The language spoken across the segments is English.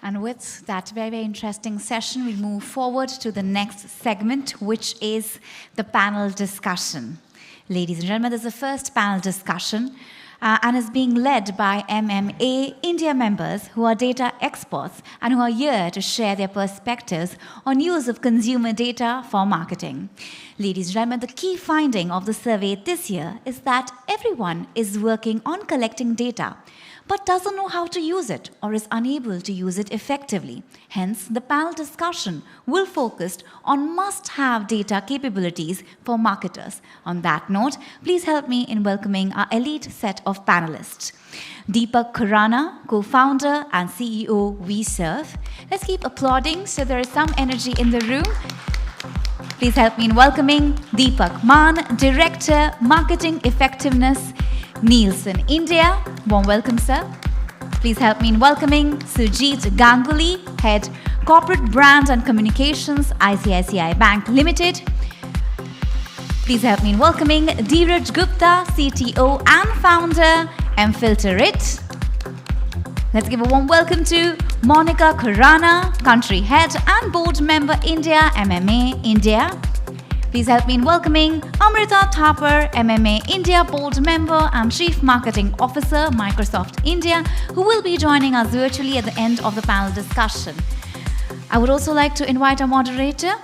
And with that very, very interesting session, we move forward to the next segment, which is the panel discussion. Ladies and gentlemen, this is the first panel discussion and is being led by MMA India members who are data experts and who are here to share their perspectives on use of consumer data for marketing. Ladies and gentlemen, the key finding of the survey this year is that everyone is working on collecting data, but doesn't know how to use it or is unable to use it effectively. Hence, the panel discussion will focus on must-have data capabilities for marketers. On that note, please help me in welcoming our elite set of panelists. Deepak Khurana, co-founder and CEO WeServe. Let's keep applauding so there is some energy in the room. Please help me in welcoming Deepak Maan, Director, Marketing Effectiveness, Nielsen India. Warm welcome, sir. Please help me in welcoming Sujit Ganguly, Head Corporate Brand and Communications, ICICI Bank Limited. Please help me in welcoming Dheeraj Gupta, CTO and Founder, Mfilter It. Let's give a warm welcome to Monica Khurana, Country Head and Board Member, India, MMA India. Please help me in welcoming Amrita Thapar, MMA India Board Member and Chief Marketing Officer, Microsoft India, who will be joining us virtually at the end of the panel discussion. I would also like to invite our moderator,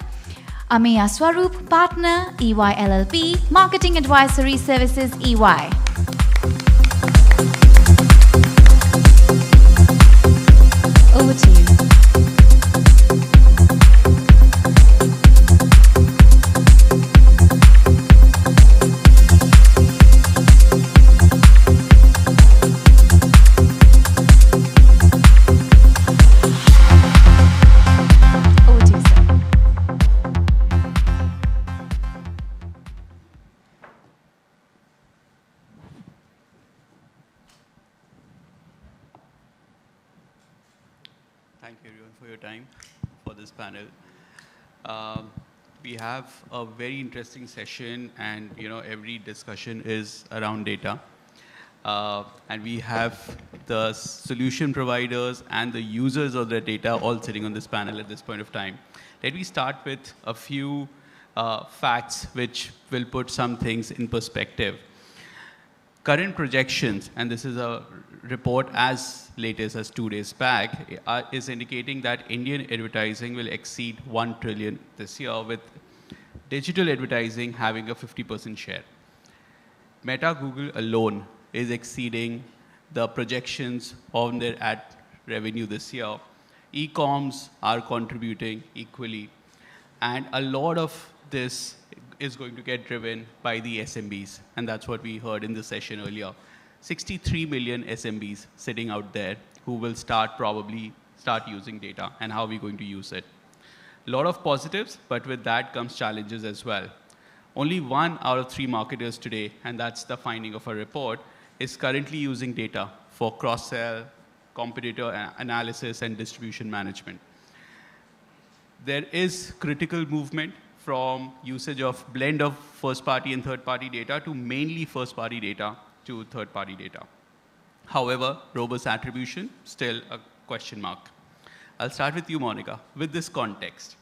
Ameya Swaroop, Partner, EY LLP, Marketing Advisory Services, EY. Over to you. Thank you everyone for your time for this panel. We have a very interesting session, and every discussion is around data. And we have the solution providers and the users of the data all sitting on this panel at this point of time. Let me start with a few facts which will put some things in perspective. Current projections, and this is a report as latest as 2 days back, is indicating that Indian advertising will exceed 1 trillion this year, with digital advertising having a 50% share. Meta Google alone is exceeding the projections on their ad revenue this year. E-coms are contributing equally, and a lot of this is going to get driven by the SMBs, and that's what we heard in the session earlier. 63 million SMBs sitting out there who will probably start using data, and how are we going to use it. A lot of positives, but with that comes challenges as well. Only 1 out of 3 marketers today, and that's the finding of our report, is currently using data for cross-sell, competitor analysis, and distribution management. There is critical movement from usage of blend of first-party and third-party data to mainly first-party data to third-party data. However, robust attribution, still a question mark. I'll start with you, Monica, with this context.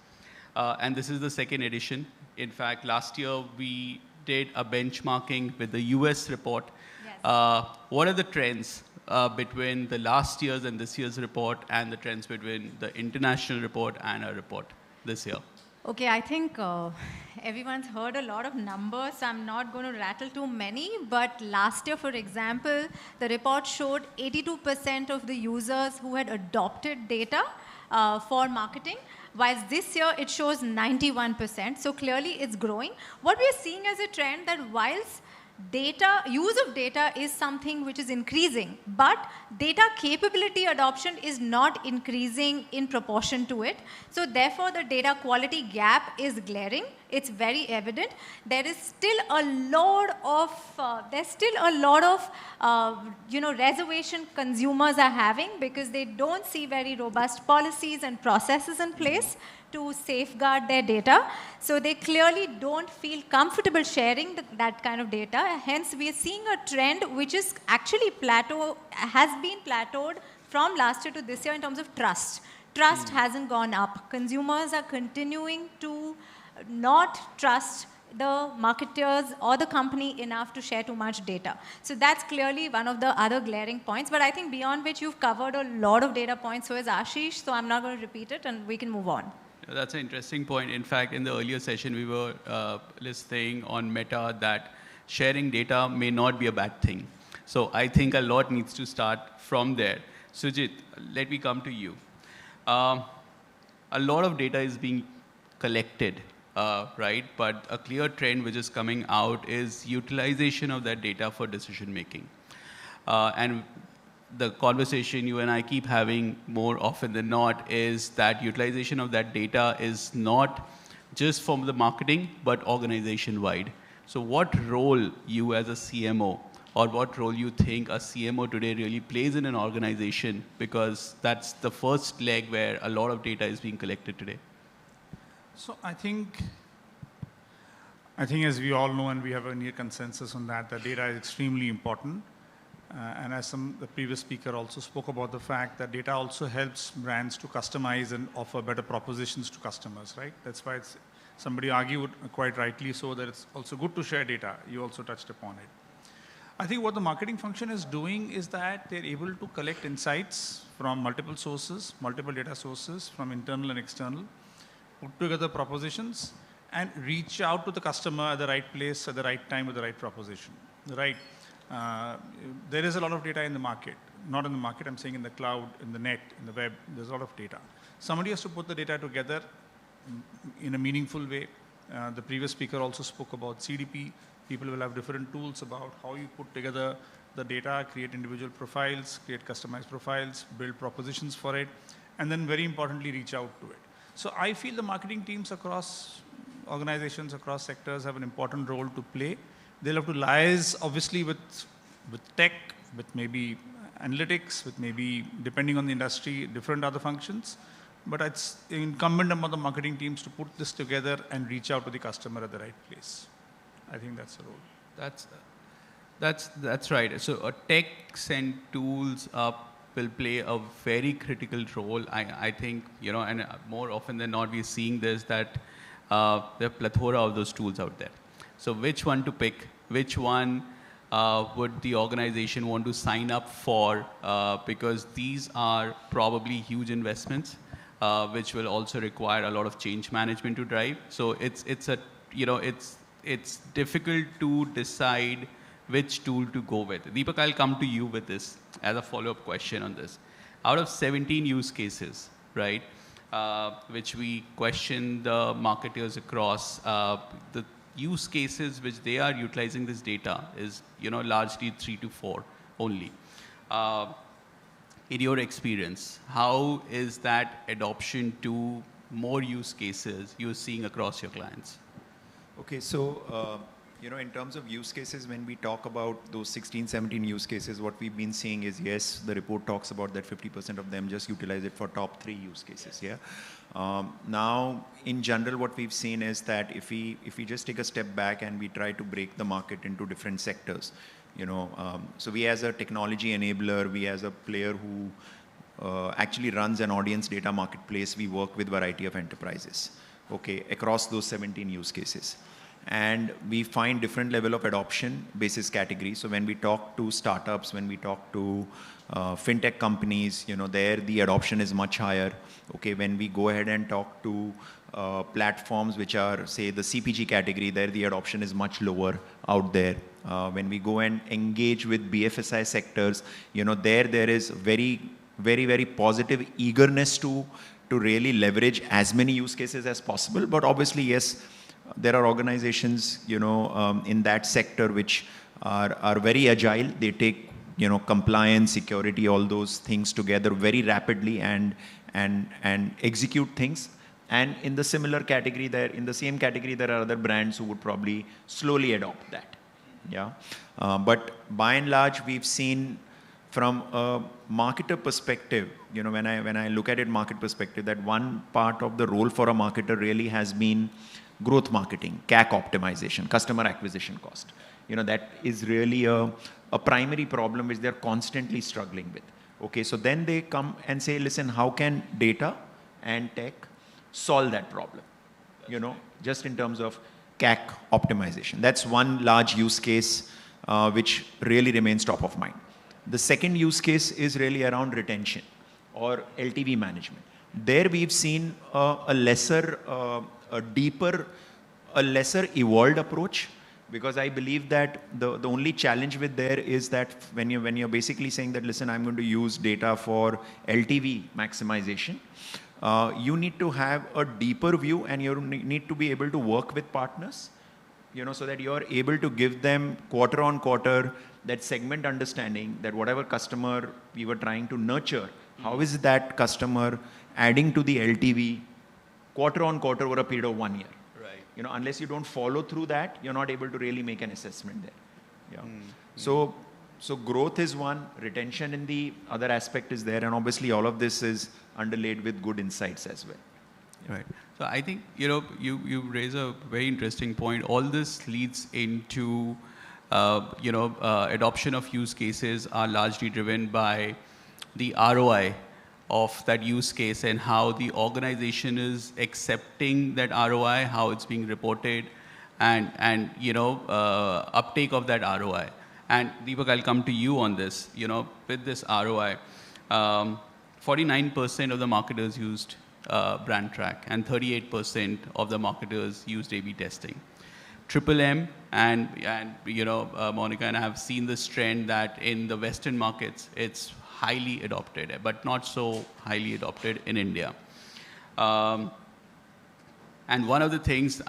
And this is the second edition. In fact, last year we did a benchmarking with the US report. Yes. What are the trends between the last year's and this year's report, and the trends between the international report and our report this year? Okay, I think everyone's heard a lot of numbers. I'm not going to rattle too many, but last year, for example, the report showed 82% of the users who had adopted data for marketing, whilst this year it shows 91%. So clearly it's growing. What we are seeing as a trend, that whilst use of data is something which is increasing, but data capability adoption is not increasing in proportion to it. So therefore, the data quality gap is glaring. It's very evident. There is still a lot of reservation consumers are having, because they don't see very robust policies and processes in place to safeguard their data. So they clearly don't feel comfortable sharing that kind of data. Hence, we are seeing a trend which is actually has been plateaued from last year to this year in terms of trust. Trust hasn't gone up. Consumers are continuing to not trust the marketers or the company enough to share too much data. So that's clearly one of the other glaring points. But I think beyond which you've covered a lot of data points, so has Ashish, so I'm not going to repeat it and we can move on. That's an interesting point. In fact, in the earlier session, we were listening on Meta that sharing data may not be a bad thing. So I think a lot needs to start from there. Sujit, let me come to you. A lot of data is being collected, right? But a clear trend which is coming out is utilization of that data for decision making. And the conversation you and I keep having more often than not is that utilization of that data is not just from the marketing, but organization-wide. So what role you as a CMO, or what role you think a CMO today really plays in an organization, because that's the first leg where a lot of data is being collected today? So I think as we all know, and we have a near consensus on that, the data is extremely important. And as the previous speaker also spoke about the fact that data also helps brands to customize and offer better propositions to customers, right? That's why somebody argued quite rightly so that it's also good to share data. You also touched upon it. I think what the marketing function is doing is that they're able to collect insights from multiple sources, multiple data sources, from internal and external, put together propositions, and reach out to the customer at the right place, at the right time, with the right proposition, right? There is a lot of data in the market. Not in the market, I'm saying in the cloud, in the net, in the web, there's a lot of data. Somebody has to put the data together in a meaningful way. The previous speaker also spoke about CDP. People will have different tools about how you put together the data, create individual profiles, create customized profiles, build propositions for it, and then very importantly, reach out to it. So I feel the marketing teams across organizations, across sectors have an important role to play. They'll have to liaise, obviously, with tech, with maybe analytics, with maybe, depending on the industry, different other functions. But it's incumbent upon the marketing teams to put this together and reach out to the customer at the right place. I think that's the role. That's right. So tech and tools will play a very critical role. I think, and more often than not, we're seeing this, that there are a plethora of those tools out there. So which one to pick? Which one would the organization want to sign up for? Because these are probably huge investments, which will also require a lot of change management to drive. So it's difficult to decide which tool to go with. Deepak, I'll come to you with this as a follow-up question on this. Out of 17 use cases, right, which we question the marketers across, the use cases which they are utilizing this data is, largely 3 to 4 only. In your experience, how is that adoption to more use cases you're seeing across your clients? Okay, so, in terms of use cases, when we talk about those 16, 17 use cases, what we've been seeing is, yes, the report talks about that 50% of them just utilize it for top 3 use cases, yeah? Now, in general, what we've seen is that if we just take a step back and we try to break the market into different sectors, so we as a technology enabler, we as a player who actually runs an audience data marketplace, we work with variety of enterprises, okay, across those 17 use cases. And we find different level of adoption basis categories. So when we talk to startups, when we talk to fintech companies, there the adoption is much higher. Okay, when we go ahead and talk to platforms which are, say, the CPG category, there the adoption is much lower out there. When we go and engage with BFSI sectors, there is very, very, very positive eagerness to really leverage as many use cases as possible. But obviously, yes, there are organizations, in that sector which are very agile. They take, compliance, security, all those things together very rapidly and execute things. And in the similar category, in the same category, there are other brands who would probably slowly adopt that. Yeah. But by and large, we've seen from a marketer perspective, when I look at it market perspective, that one part of the role for a marketer really has been growth marketing, CAC optimization, customer acquisition cost. That is really a primary problem which they're constantly struggling with. Okay, so then they come and say, listen, how can data and tech solve that problem? You know, just in terms of CAC optimization. That's one large use case which really remains top of mind. The second use case is really around retention or LTV management. There we've seen a lesser, a deeper, a lesser evolved approach, because I believe that the only challenge with there is that when you're basically saying that, listen, I'm going to use data for LTV maximization, you need to have a deeper view, and you need to be able to work with partners, you know, so that you're able to give them quarter on quarter that segment understanding, that whatever customer we were trying to nurture, how is that customer adding to the LTV quarter on quarter over a period of 1 year. Right. You know, unless you don't follow through that, you're not able to really make an assessment there. Yeah. So growth is one, retention in the other aspect is there, and obviously all of this is underlaid with good insights as well. Right. So I think, you know, you raise a very interesting point. All this leads into, adoption of use cases are largely driven by the ROI of that use case and how the organization is accepting that ROI, how it's being reported, and uptake of that ROI. And Deepak, I'll come to you on this. You know, with this ROI, 49% of the marketers used brand track, and 38% of the marketers used A/B testing. Triple M and Monica and I have seen this trend that in the Western markets it's highly adopted, but not so highly adopted in India. And one of the things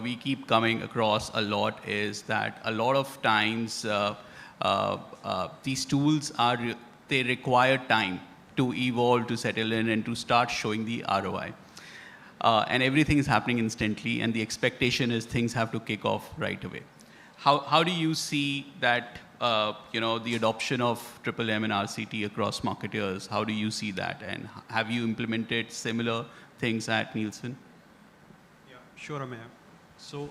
we keep coming across a lot is that a lot of times these tools they require time to evolve, to settle in, and to start showing the ROI. And everything is happening instantly, and the expectation is things have to kick off right away. How do you see that, the adoption of Triple M and RCT across marketers? How do you see that? And have you implemented similar things at Nielsen? Yeah, sure, Amaya. So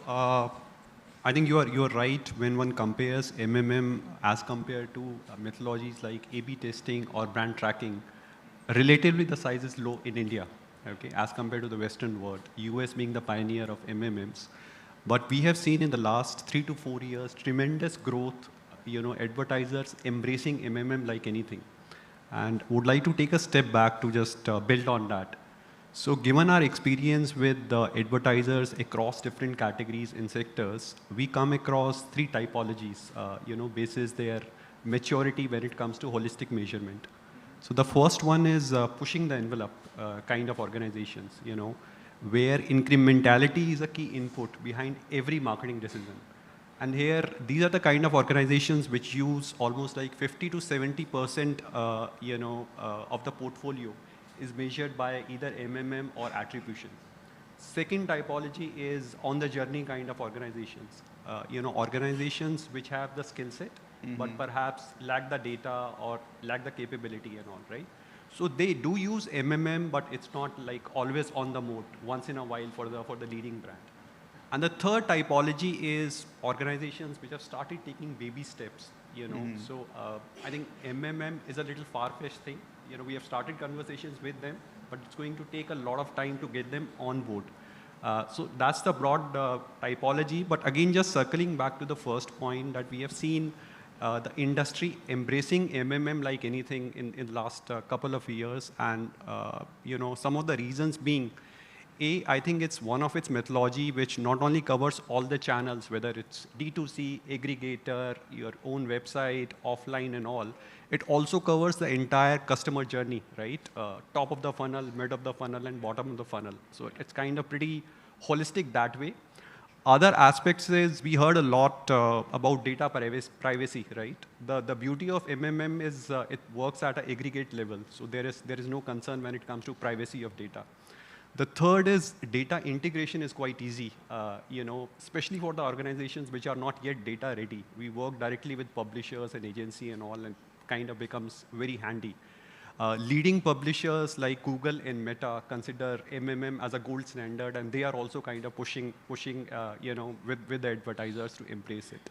I think you are right when one compares MMM as compared to methodologies like A/B testing or brand tracking. Relatively, the size is low in India, okay, as compared to the Western world, US being the pioneer of MMMs. But we have seen in the last 3 to 4 years tremendous growth, advertisers embracing MMM like anything. And would like to take a step back to just build on that. So given our experience with the advertisers across different categories and sectors, we come across 3 typologies, basis their maturity when it comes to holistic measurement. So the first one is pushing the envelope kind of organizations, where incrementality is a key input behind every marketing decision. And here, these are the kind of organizations which use almost like 50 to 70%, of the portfolio is measured by either MMM or attribution. Second typology is on the journey kind of organizations. Organizations which have the skill set, but perhaps lack the data or lack the capability and all, right? So they do use MMM, but it's not like always on the mode, once in a while for the leading brand. And the third typology is organizations which have started taking baby steps, So I think MMM is a little far-fetched thing. We have started conversations with them, but it's going to take a lot of time to get them on board. So that's the broad typology. But again, just circling back to the first point that we have seen the industry embracing MMM like anything in the last couple of years. And, some of the reasons being, I think it's one of its methodology which not only covers all the channels, whether it's D2C, aggregator, your own website, offline and all, it also covers the entire customer journey, right? Top of the funnel, mid of the funnel, and bottom of the funnel. So it's kind of pretty holistic that way. Other aspects is we heard a lot about data privacy, right? The beauty of MMM is it works at an aggregate level. So there is no concern when it comes to privacy of data. The third is data integration is quite easy, especially for the organizations which are not yet data ready. We work directly with publishers and agency and all, and kind of becomes very handy. Leading publishers like Google and Meta consider MMM as a gold standard, and they are also kind of pushing with the advertisers to embrace it.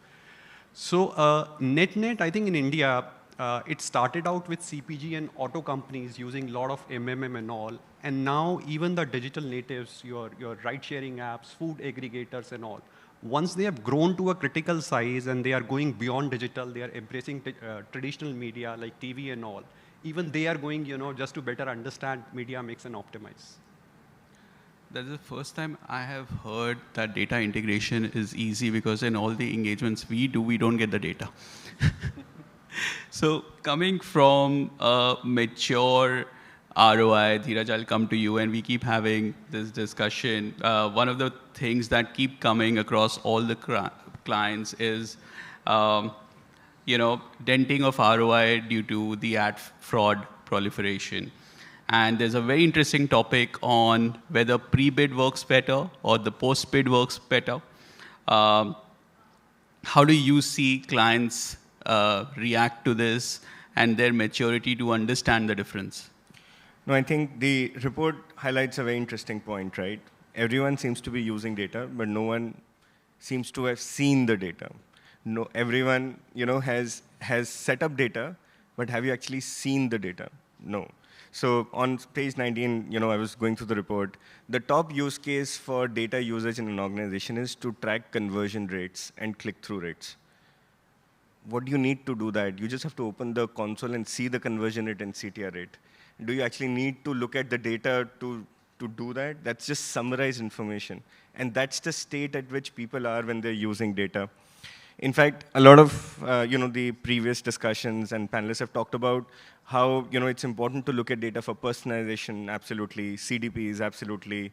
So net, I think in India, it started out with CPG and auto companies using a lot of MMM and all. And now even the digital natives, your ride-sharing apps, food aggregators and all, once they have grown to a critical size and they are going beyond digital, they are embracing traditional media like TV and all, even they are going, just to better understand media mix and optimize. That's the first time I have heard that data integration is easy, because in all the engagements we do, we don't get the data. So coming from a mature ROI, Dheeraj, I'll come to you, and we keep having this discussion. One of the things that keep coming across all the clients is, denting of ROI due to the ad fraud proliferation. And there's a very interesting topic on whether pre-bid works better or the post-bid works better. How do you see clients react to this and their maturity to understand the difference? No, I think the report highlights a very interesting point, right? Everyone seems to be using data, but no one seems to have seen the data. No, everyone, has set up data, but have you actually seen the data? No. So on page 19, I was going through the report. The top use case for data usage in an organization is to track conversion rates and click-through rates. What do you need to do that? You just have to open the console and see the conversion rate and CTR rate. Do you actually need to look at the data to do that? That's just summarized information. And that's the state at which people are when they're using data. In fact, a lot of the previous discussions and panelists have talked about how it's important to look at data for personalization, absolutely, CDPs, absolutely.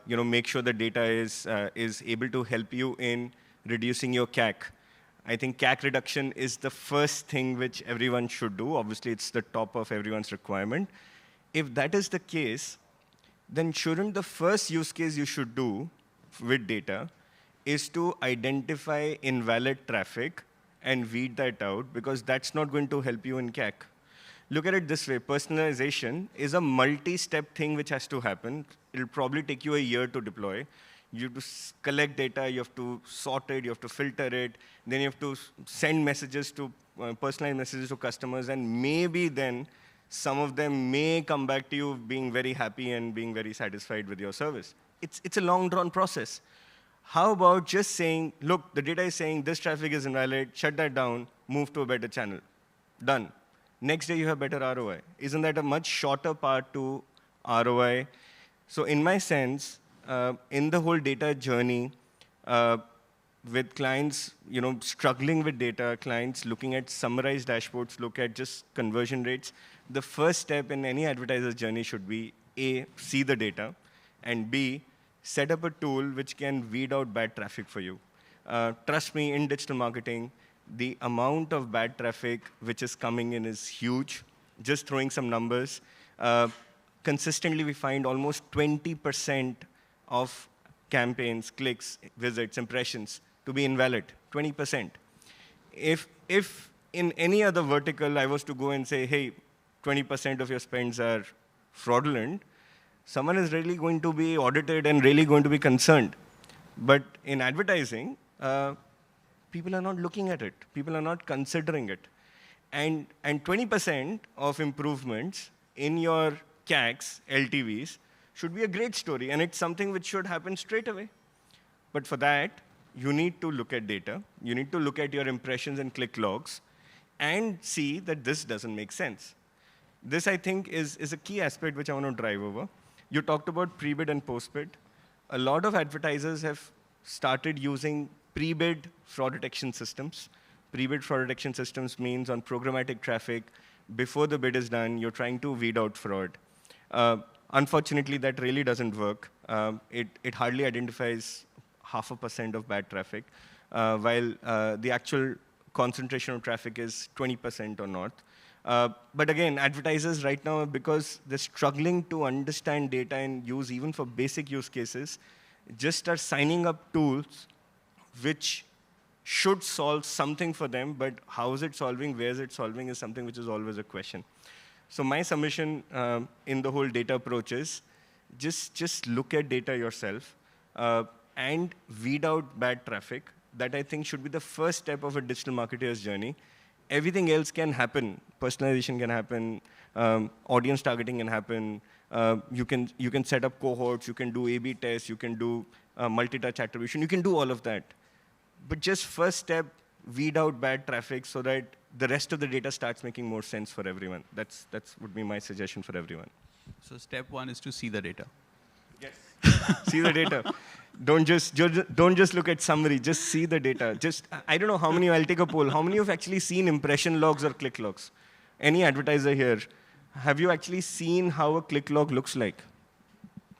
Make sure the data is able to help you in reducing your CAC. I think CAC reduction is the first thing which everyone should do. Obviously, it's the top of everyone's requirement. If that is the case, then shouldn't the first use case you should do with data is to identify invalid traffic and weed that out, because that's not going to help you in CAC. Look at it this way. Personalization is a multi-step thing which has to happen. It'll probably take you a year to deploy. You have to collect data, you have to sort it, you have to filter it, then you have to send messages to, personalized messages to customers, and maybe then some of them may come back to you being very happy and being very satisfied with your service. It's a long drawn process. How about just saying, look, the data is saying this traffic is invalid, shut that down, move to a better channel. Done. Next day you have better ROI. Isn't that a much shorter part to ROI? So in my sense, in the whole data journey, with clients, struggling with data, clients looking at summarized dashboards, look at just conversion rates, the first step in any advertiser's journey should be A, see the data, and B, set up a tool which can weed out bad traffic for you. Trust me, in digital marketing, the amount of bad traffic which is coming in is huge. Just throwing some numbers, consistently we find almost 20% of campaigns, clicks, visits, impressions to be invalid, 20%. If in any other vertical I was to go and say, hey, 20% of your spends are fraudulent, someone is really going to be audited and really going to be concerned. But in advertising, people are not looking at it. People are not considering it. And 20% of improvements in your CACs, LTVs, should be a great story, and it's something which should happen straight away. But for that, you need to look at data. You need to look at your impressions and click logs and see that this doesn't make sense. This, I think, is a key aspect which I want to drive over. You talked about pre-bid and post-bid. A lot of advertisers have started using pre-bid fraud detection systems. Pre-bid fraud detection systems means on programmatic traffic, before the bid is done, you're trying to weed out fraud. Unfortunately, that really doesn't work. It hardly identifies 0.5% of bad traffic, while the actual concentration of traffic is 20% or not. But again, advertisers right now, because they're struggling to understand data and use even for basic use cases, just are signing up tools which should solve something for them, but how is it solving, where is it solving is something which is always a question. So my submission in the whole data approach is just look at data yourself and weed out bad traffic. That I think should be the first step of a digital marketer's journey. everything else can happen. Personalization can happen. Audience targeting can happen. You can set up cohorts. You can do A/B tests. You can do multi-touch attribution. You can do all of that. But just first step, weed out bad traffic so that the rest of the data starts making more sense for everyone. That's would be my suggestion for everyone. So step one is to see the data. Yes. See the data. Don't just look at summary. Just see the data. I don't know how many. I'll take a poll. How many have actually seen impression logs or click logs? Any advertiser here? Have you actually seen how a click log looks like?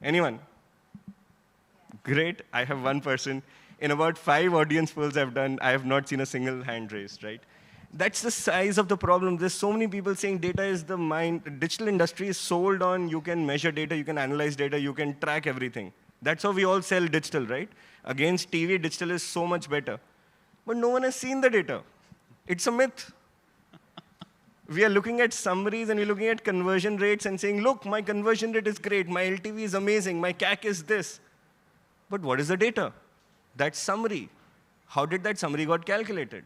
Anyone? Great. I have one person. In about 5 audience polls I've done, I have not seen a single hand raised, right? That's the size of the problem. There's so many people saying data is the mind. The digital industry is sold on you can measure data, you can analyze data, you can track everything. That's how we all sell digital, right? Against TV, digital is so much better. But no one has seen the data. It's a myth. We are looking at summaries and we're looking at conversion rates and saying, look, my conversion rate is great, my LTV is amazing, my CAC is this. But what is the data? That summary. How did that summary got calculated?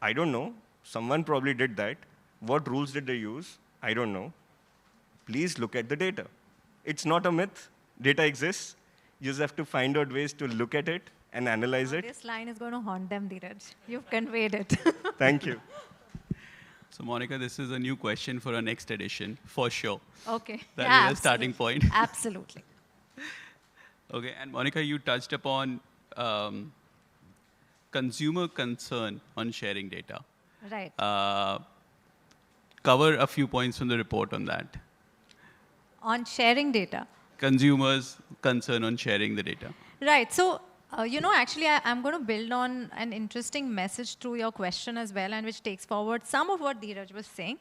I don't know. Someone probably did that. What rules did they use? I don't know. Please look at the data. It's not a myth. Data exists. You just have to find out ways to look at it and analyze it. This line is going to haunt them, Dheeraj. You've conveyed it. Thank you. So Monica, this is a new question for our next edition, for sure. Okay. That is a starting point. Absolutely. Okay, and Monica, you touched upon consumer concern on sharing data. Right. Cover a few points from the report on that. On sharing data. Consumers' concern on sharing the data. Right. So, actually, I'm going to build on an interesting message through your question as well, and which takes forward some of what Dheeraj was saying.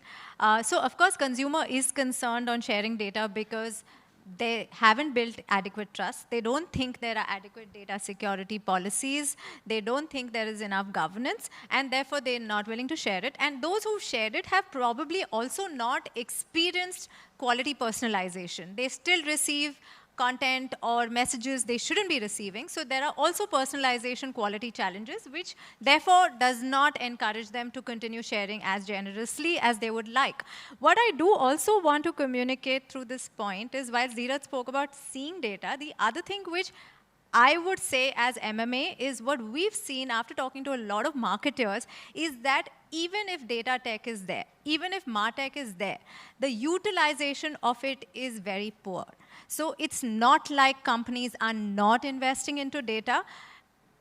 So, of course, consumer is concerned on sharing data because they haven't built adequate trust. They don't think there are adequate data security policies. They don't think there is enough governance, and therefore they're not willing to share it. And those who've shared it have probably also not experienced quality personalization. They still receive content or messages they shouldn't be receiving. So there are also personalization quality challenges, which therefore does not encourage them to continue sharing as generously as they would like. What I do also want to communicate through this point is, while Dheeraj spoke about seeing data, the other thing which I would say as MMA is what we've seen after talking to a lot of marketers is that even if data tech is there, even if MarTech is there, the utilization of it is very poor. So it's not like companies are not investing into data,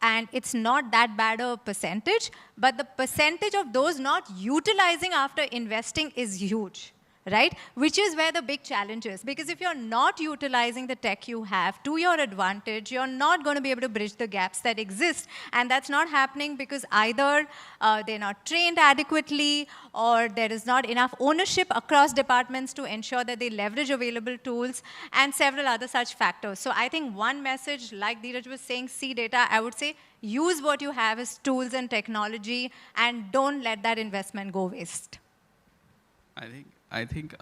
and it's not that bad a percentage, but the percentage of those not utilizing after investing is huge. Right? Which is where the big challenge is. Because if you're not utilizing the tech you have to your advantage, you're not going to be able to bridge the gaps that exist. And that's not happening because either they're not trained adequately, or there is not enough ownership across departments to ensure that they leverage available tools, and several other such factors. So I think one message, like Dheeraj was saying, see data, I would say use what you have as tools and technology, and don't let that investment go waste. I think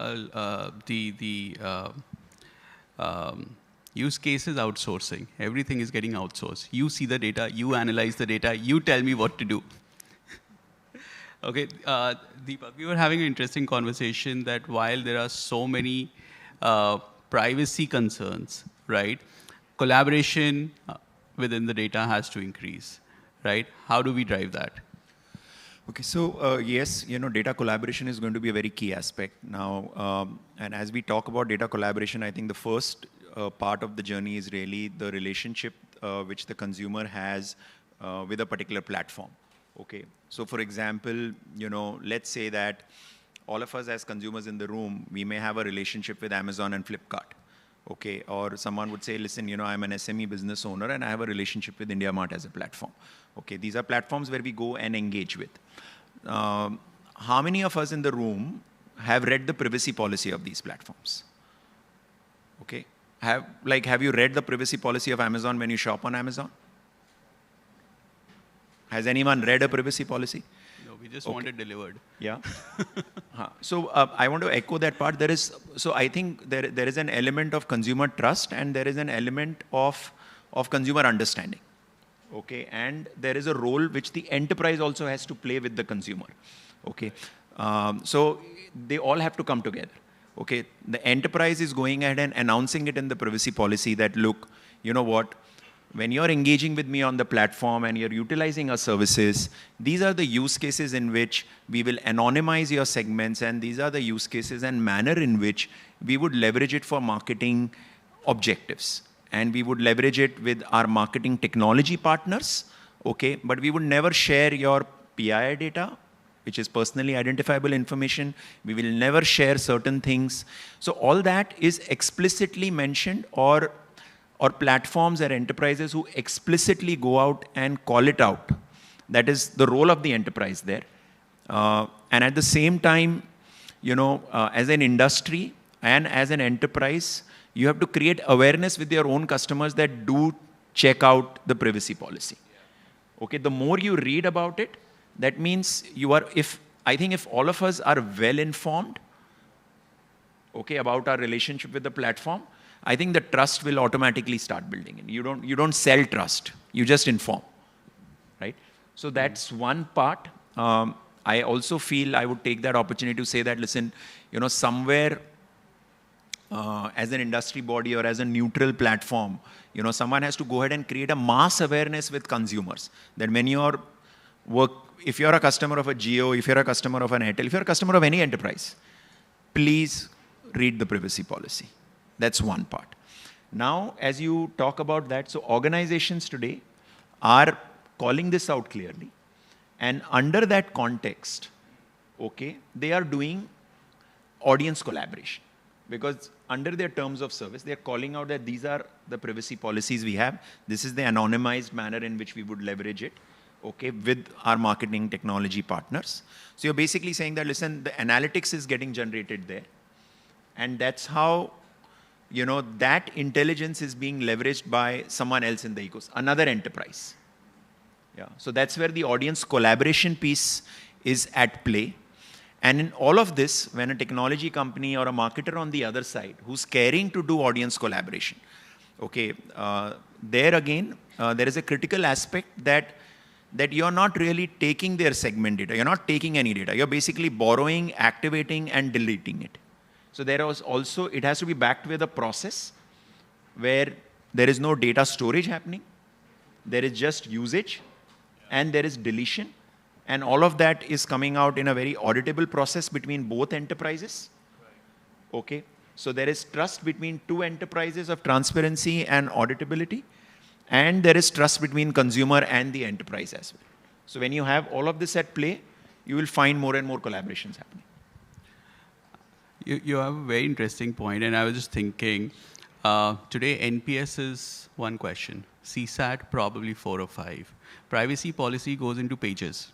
use case is outsourcing. Everything is getting outsourced. You see the data, you analyze the data, you tell me what to do. Okay, Deepak, we were having an interesting conversation that while there are so many privacy concerns, right, collaboration within the data has to increase, right? How do we drive that? Okay, so yes, data collaboration is going to be a very key aspect now. And as we talk about data collaboration, I think the first part of the journey is really the relationship which the consumer has with a particular platform. Okay, so for example, let's say that all of us as consumers in the room, we may have a relationship with Amazon and Flipkart. Okay, or someone would say, listen, I'm an SME business owner and I have a relationship with IndiaMart as a platform. Okay, these are platforms where we go and engage with. How many of us in the room have read the privacy policy of these platforms? Okay, have you read the privacy policy of Amazon when you shop on Amazon? Has anyone read a privacy policy? No, we just want it delivered. Yeah. So I want to echo that part. So I think there is an element of consumer trust and there is an element of consumer understanding. Okay, and there is a role which the enterprise also has to play with the consumer. Okay, so they all have to come together. Okay, the enterprise is going ahead and announcing it in the privacy policy that, look, you know what, when you're engaging with me on the platform and you're utilizing our services, these are the use cases in which we will anonymize your segments, and these are the use cases and manner in which we would leverage it for marketing objectives. And we would leverage it with our marketing technology partners, okay? But we would never share your PII data, which is personally identifiable information. We will never share certain things. So all that is explicitly mentioned, or platforms or enterprises who explicitly go out and call it out. That is the role of the enterprise there. And at the same time, you know, as an industry and as an enterprise, you have to create awareness with your own customers that do check out the privacy policy. Okay, the more you read about it, that means you are, I think if all of us are well informed, okay, about our relationship with the platform, I think the trust will automatically start building in. You don't sell trust, you just inform, right? So that's one part. I also feel I would take that opportunity to say that, listen, you know, somewhere as an industry body or as a neutral platform, you know, someone has to go ahead and create a mass awareness with consumers that when you're if you're a customer of a Jio, if you're a customer of an Airtel, if you're a customer of any enterprise, please read the privacy policy. That's one part. Now, as you talk about that, so organizations today are calling this out clearly. And under that context, okay, they are doing audience collaboration. Because under their terms of service, they're calling out that these are the privacy policies we have. This is the anonymized manner in which we would leverage it, okay, with our marketing technology partners. So you're basically saying that, listen, the analytics is getting generated there. And that's how, you know, that intelligence is being leveraged by someone else in the ecosystem, another enterprise. Yeah. So that's where the audience collaboration piece is at play. And in all of this, when a technology company or a marketer on the other side who's caring to do audience collaboration, okay, there again, there is a critical aspect that you're not really taking their segment data. You're not taking any data. You're basically borrowing, activating, and deleting it. So there was also, it has to be backed with a process where there is no data storage happening. There is just usage, and there is deletion. And all of that is coming out in a very auditable process between both enterprises. Right. Okay. So there is trust between two enterprises of transparency and auditability. And there is trust between consumer and the enterprise as well. So when you have all of this at play, you will find more and more collaborations happening. You have a very interesting point, and I was just thinking, today NPS is one question, CSAT probably 4 or 5. Privacy policy goes into pages.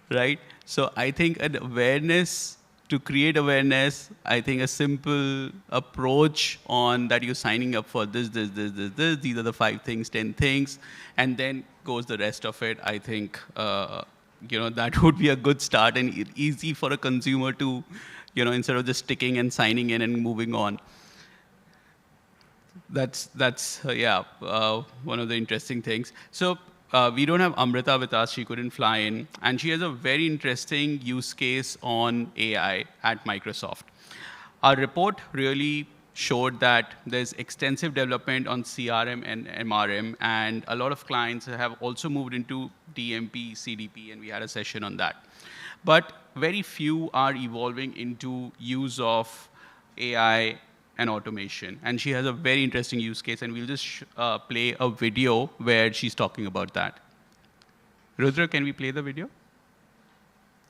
Right? So I think an awareness, to create awareness, I think a simple approach on that you're signing up for this, these are the 5 things, 10 things, and then goes the rest of it. I think, you know, that would be a good start and easy for a consumer to, you know, instead of just sticking and signing in and moving on. That's yeah, one of the interesting things. So we don't have Amrita with us. She couldn't fly in. And she has a very interesting use case on AI at Microsoft. Our report really showed that there's extensive development on CRM and MRM, and a lot of clients have also moved into DMP, CDP, and we had a session on that. But very few are evolving into use of AI and automation. And she has a very interesting use case, and we'll just play a video where she's talking about that. Rudra, can we play the video?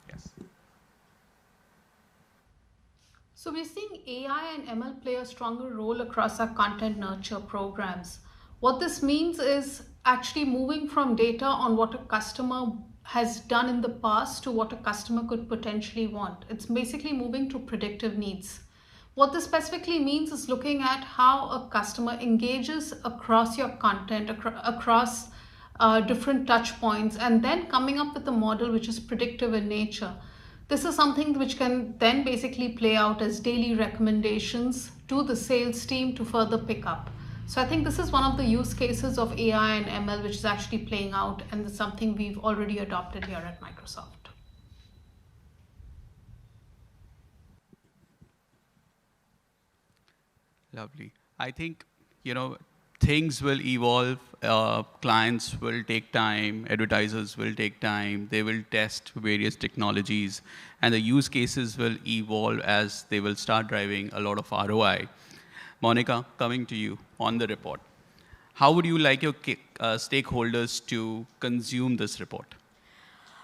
Yes. So we're seeing AI and ML play a stronger role across our content nurture programs. What this means is actually moving from data on what a customer has done in the past to what a customer could potentially want. It's basically moving to predictive needs. What this specifically means is looking at how a customer engages across your content, across different touch points, and then coming up with a model which is predictive in nature. This is something which can then basically play out as daily recommendations to the sales team to further pick up. So I think this is one of the use cases of AI and ML which is actually playing out, and it's something we've already adopted here at Microsoft. Lovely. I think, things will evolve. Clients will take time. Advertisers will take time. They will test various technologies. And the use cases will evolve as they will start driving a lot of ROI. Monica, coming to you on the report. How would you like your stakeholders to consume this report?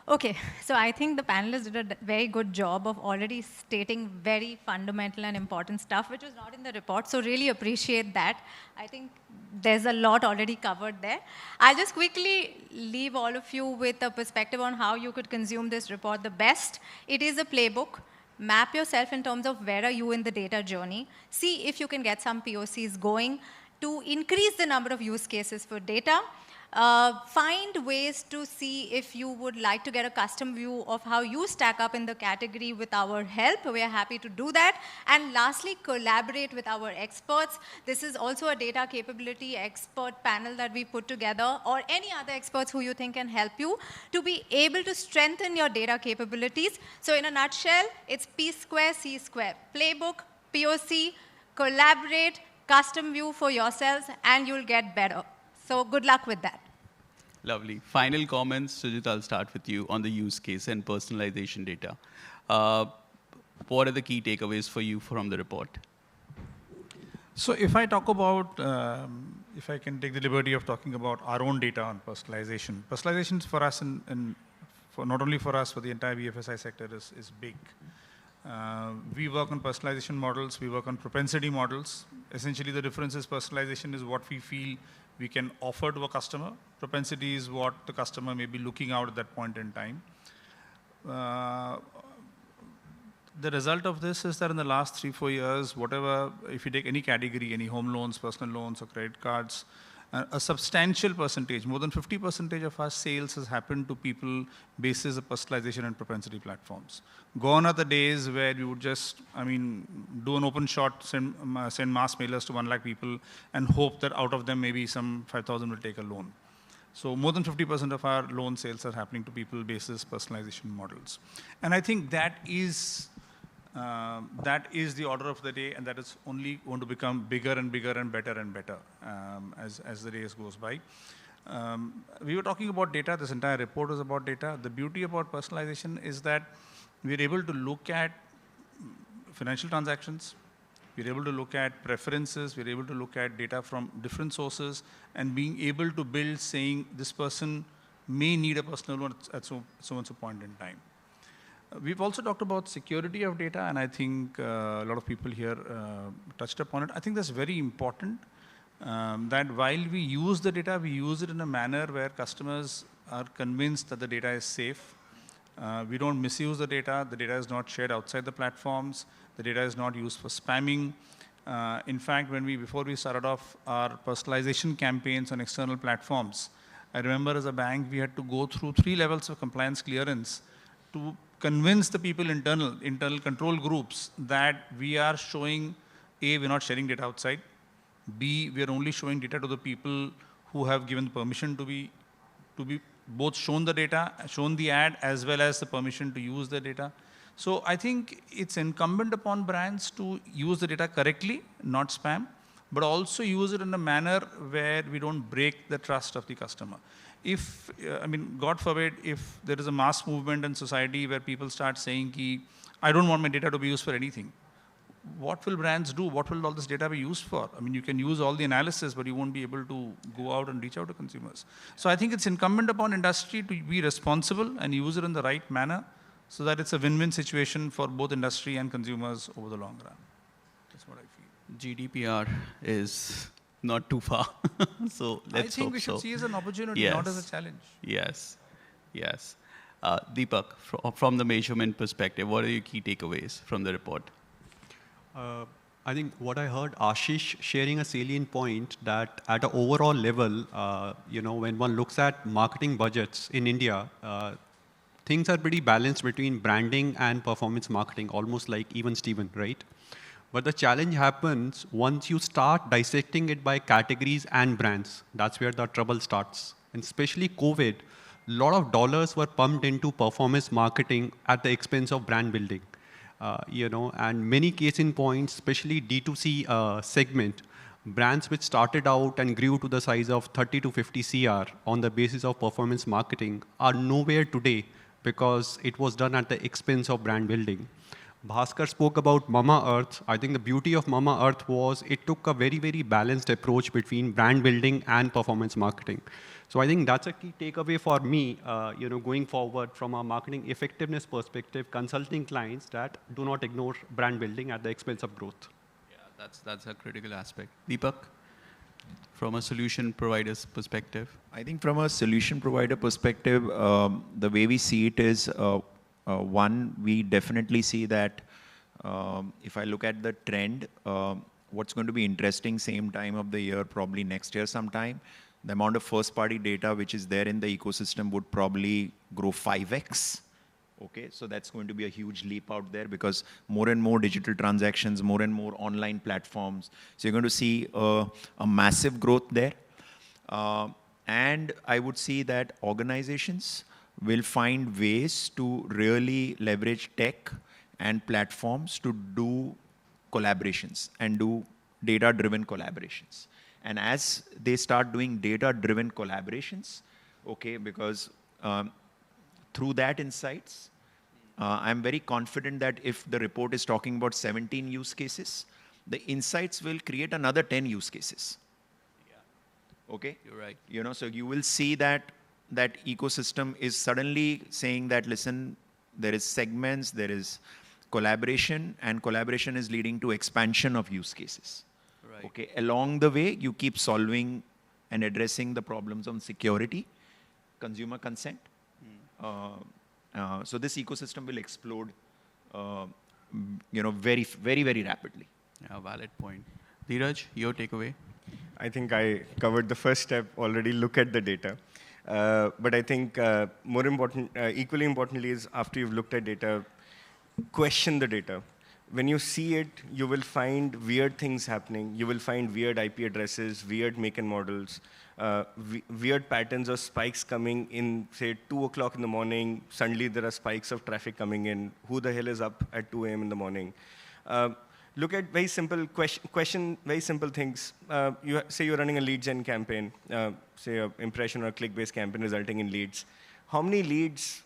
Okay, so I think the panelists did a very good job of already stating very fundamental and important stuff, which was not in the report, so really appreciate that. I think there's a lot already covered there. I'll just quickly leave all of you with a perspective on how you could consume this report the best. It is a playbook. Map yourself in terms of where are you in the data journey. See if you can get some POCs going to increase the number of use cases for data. Find ways to see if you would like to get a custom view of how you stack up in the category with our help. We are happy to do that. And lastly, collaborate with our experts. This is also a data capability expert panel that we put together, or any other experts who you think can help you to be able to strengthen your data capabilities. So in a nutshell, it's P square, C square. Playbook, POC, collaborate, custom view for yourselves, and you'll get better. So good luck with that. Lovely. Final comments, Sujit, I'll start with you on the use case and personalization data. What are the key takeaways for you from the report? So if I talk about, if I can take the liberty of talking about our own data on personalization. Personalization for us, for not only for us, for the entire BFSI sector is big. We work on personalization models, we work on propensity models. Essentially the difference is personalization is what we feel we can offer to a customer. Propensity is what the customer may be looking out at that point in time. The result of this is that in the last 3-4 years, whatever, if you take any category, any home loans, personal loans, or credit cards, a substantial percentage, more than 50% of our sales has happened to people basis of personalization and propensity platforms. Gone are the days where you would just, do an open shot, send mass mailers to 1 lakh people and hope that out of them maybe some 5,000 will take a loan. So more than 50% of our loan sales are happening to people basis personalization models. And I think that is the order of the day, and that is only going to become bigger and bigger and better as the days goes by. We were talking about data. This entire report is about data. The beauty about personalization is that we're able to look at financial transactions. We're able to look at preferences. We're able to look at data from different sources and being able to build saying this person may need a personal loan at so and so point in time. We've also talked about security of data, and I think a lot of people here touched upon it. I think that's very important, that while we use the data, we use it in a manner where customers are convinced that the data is safe. We don't misuse the data is not shared outside the platforms, the data is not used for spamming. In fact, before we started off our personalization campaigns on external platforms, I remember as a bank, we had to go through 3 levels of compliance clearance to convince the people internal control groups that we are showing, A, we're not sharing data outside, B, we are only showing data to the people who have given permission to be both shown the data, shown the ad, as well as the permission to use the data. So I think it's incumbent upon brands to use the data correctly, not spam, but also use it in a manner where we don't break the trust of the customer. If, God forbid, if there is a mass movement in society where people start saying, I don't want my data to be used for anything, what will brands do? What will all this data be used for? You can use all the analysis, but you won't be able to go out and reach out to consumers. So I think it's incumbent upon industry to be responsible and use it in the right manner so that it's a win-win situation for both industry and consumers over the long run. That's what I feel. GDPR is not too far. So let's hope so. I think we should see it as an opportunity, not as a challenge. Yes. Deepak, from the measurement perspective, what are your key takeaways from the report? I think what I heard Ashish sharing a salient point that at an overall level, when one looks at marketing budgets in India, things are pretty balanced between branding and performance marketing, almost like even Steven, right? But the challenge happens once you start dissecting it by categories and brands. That's where the trouble starts. And especially COVID, a lot of dollars were pumped into performance marketing at the expense of brand building. And many case in points, especially D2C segment, brands which started out and grew to the size of 30 to 50 CR on the basis of performance marketing are nowhere today because it was done at the expense of brand building. Bhaskar spoke about Mama Earth. I think the beauty of Mama Earth was it took a very, very balanced approach between brand building and performance marketing. So I think that's a key takeaway for me, going forward from a marketing effectiveness perspective, consulting clients that do not ignore brand building at the expense of growth. Yeah, that's a critical aspect. Deepak, from a solution provider's perspective? I think from a solution provider perspective, the way we see it is, one, we definitely see that if I look at the trend, what's going to be interesting same time of the year, probably next year sometime, the amount of first-party data which is there in the ecosystem would probably grow 5x. Okay, so that's going to be a huge leap out there because more and more digital transactions, more and more online platforms. So you're going to see a massive growth there. And I would see that organizations will find ways to really leverage tech and platforms to do collaborations and do data-driven collaborations. And as they start doing data-driven collaborations, okay, because through that insights, I'm very confident that if the report is talking about 17 use cases, the insights will create another 10 use cases. Yeah. Okay? You're right. So you will see that that ecosystem is suddenly saying that, listen, there is segments, there is collaboration, and collaboration is leading to expansion of use cases. Right. Okay, along the way, you keep solving and addressing the problems on security, consumer consent. So this ecosystem will explode, very, very, very rapidly. Yeah, valid point. Dheeraj, your takeaway? I think I covered the first step already, look at the data. But I think more important, equally importantly is after you've looked at data, question the data. When you see it, you will find weird things happening. You will find weird IP addresses, weird make and models, weird patterns or spikes coming in, say, 2 o'clock in the morning. Suddenly there are spikes of traffic coming in. Who the hell is up at 2 a.m. in the morning? Look at very simple question, very simple things. Say you're running a lead gen campaign, say an impression or click-based campaign resulting in leads. How many leads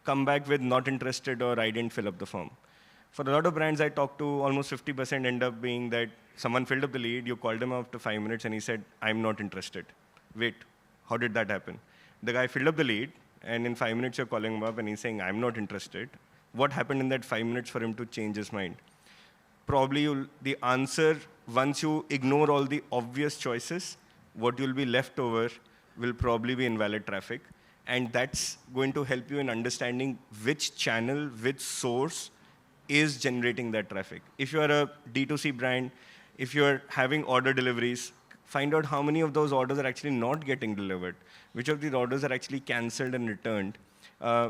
come back with not interested or I didn't fill up the form? For a lot of brands I talk to, almost 50% end up being that someone filled up the lead, you called him after 5 minutes and he said, I'm not interested. Wait, how did that happen? The guy filled up the lead and in 5 minutes you're calling him up and he's saying, I'm not interested. What happened in that 5 minutes for him to change his mind? Probably the answer, once you ignore all the obvious choices, what you'll be left over will probably be invalid traffic. And that's going to help you in understanding which channel, which source is generating that traffic. If you're a D2C brand, if you're having order deliveries, find out how many of those orders are actually not getting delivered, which of these orders are actually canceled and returned,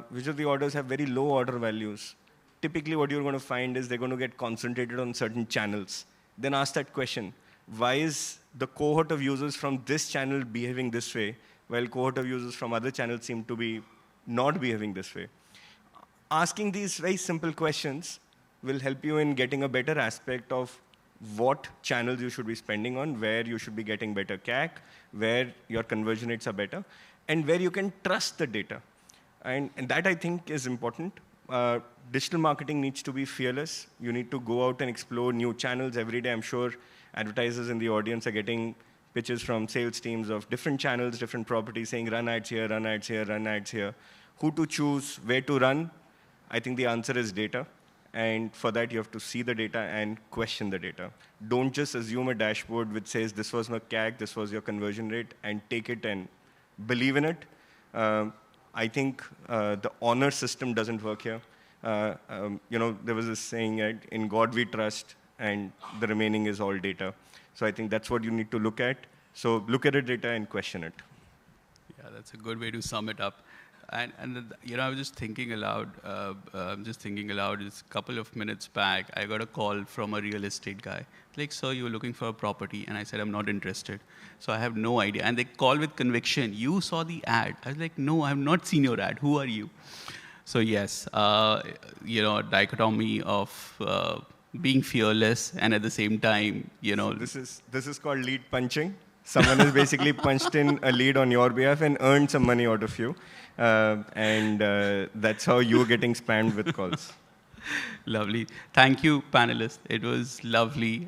which of the orders have very low order values. Typically what you're going to find is they're going to get concentrated on certain channels. Then ask that question, why is the cohort of users from this channel behaving this way, while cohort of users from other channels seem to be not behaving this way? Asking these very simple questions will help you in getting a better aspect of what channels you should be spending on, where you should be getting better CAC, where your conversion rates are better, and where you can trust the data. And that, I think, is important. Digital marketing needs to be fearless. You need to go out and explore new channels every day. I'm sure advertisers in the audience are getting pitches from sales teams of different channels, different properties, saying run ads here, run ads here, run ads here. Who to choose, where to run? I think the answer is data. And for that, you have to see the data and question the data. Don't just assume a dashboard which says this was my CAC, this was your conversion rate, and take it and believe in it. I think the honor system doesn't work here. There was this saying, in God we trust, and the remaining is all data. So I think that's what you need to look at. So look at the data and question it. Yeah, that's a good way to sum it up. I was just thinking aloud. Just a couple of minutes back, I got a call from a real estate guy. Like, sir, you're looking for a property, and I said I'm not interested. So I have no idea. And they call with conviction. You saw the ad. I was like, no, I have not seen your ad. Who are you? So yes, dichotomy of being fearless and at the same time, This is called lead punching. Someone has basically punched in a lead on your behalf and earned some money out of you. And that's how you're getting spammed with calls. Lovely. Thank you, panelists. It was lovely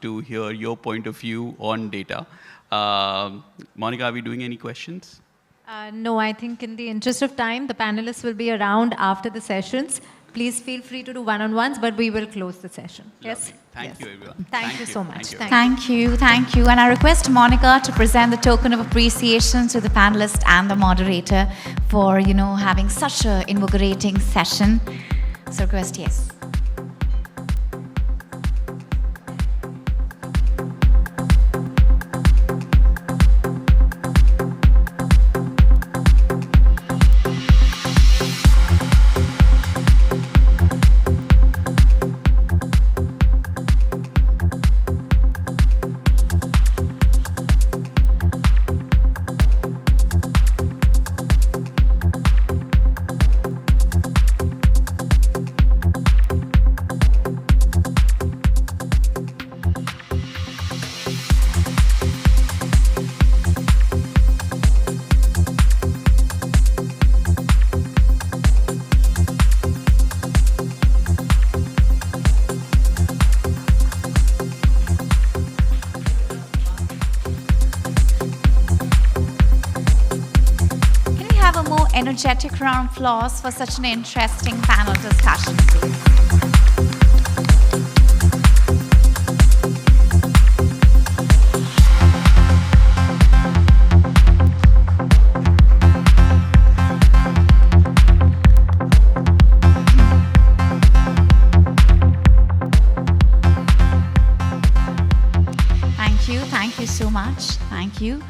to hear your point of view on data. Monica, are we doing any questions? No, I think in the interest of time, the panelists will be around after the sessions. Please feel free to do one-on-ones, but we will close the session. Lovely. Yes? Thank Yes. you, everyone. Thank you so much. Thank you. And I request Monica to present the token of appreciation to the panelist and the moderator for, having such an invigorating session. So request, yes. Energetic round of applause for such an interesting panel discussion, please. Thank you so much. Thank you.